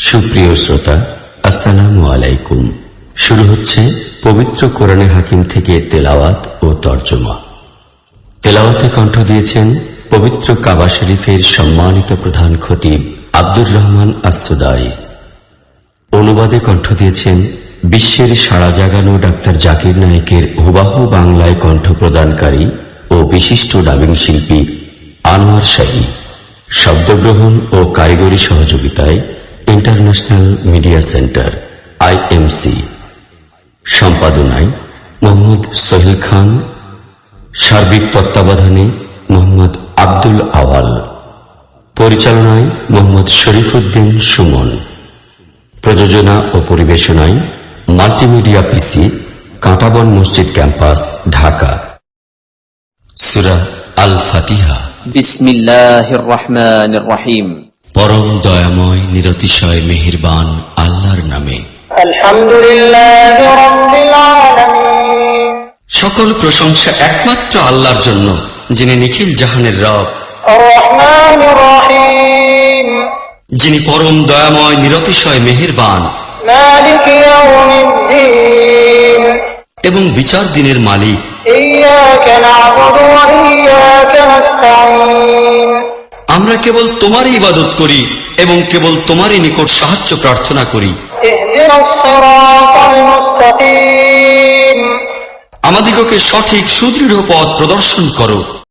সুপ্রিয় শ্রোতা, আসসালামু আলাইকুম। শুরু হচ্ছে পবিত্র কোরআনে হাকিম থেকে তেলাওয়াত ও তর্জমা। তেলাওয়াতে কণ্ঠ দিয়েছেন পবিত্র কাবা শরীফের সম্মানিত প্রধান খতিব আব্দুর রহমান আস-সুদাইস। অনুবাদে কণ্ঠ দিয়েছেন বিশ্বের সাড়া জাগানো ডাক্তার জাকির নায়েকের হুবাহু বাংলায় কণ্ঠ প্রদানকারী ও বিশিষ্ট ডাবিং শিল্পী আনোয়ার শাহী। শব্দগ্রহণ ও কারিগরি সহযোগিতায় ইন্টারন্যাশনাল মিডিয়া সেন্টার IMC। সম্পাদনায় মোহাম্মদ সোহেল খান। সার্বিক তত্ত্বাবধানে মোহাম্মদ আব্দুল আওয়াল। পরিচালনায় মোহাম্মদ শরীফউদ্দিন সুমন। প্রযোজনা ও পরিবেশনায় মাল্টিমিডিয়া PC, কাঁটাবন মসজিদ ক্যাম্পাস, ঢাকা। সূরা আল ফাতিহা। বিসমিল্লাহির রহমানির রহিম। পরম দয়াময় নিরতিশয় মেহেরবান আল্লাহর নামে। আলহামদুলিল্লাহি রাব্বিল আলামিন। সকল প্রশংসা একমাত্র আল্লাহর জন্য, যিনি নিখিল জাহানের রব, আর রহমানির রহিম, যিনি পরম দয়াময় নিরতিশয় মেহেরবান মালিক ইয়াউমিদ্দিন, এবং বিচার দিনের মালিক। ইয়্যাকা না'বুদু ওয়া ইয়্যাকা নাস্তাঈন। আমরা কেবল তোমারই ইবাদত করি এবং কেবল তোমারই নিকট সাহায্য প্রার্থনা করি। ইহদিনাস সিরাতাল মুস্তাকিম। আমাদিগকে সঠিক সুদৃঢ় পথ প্রদর্শন করো।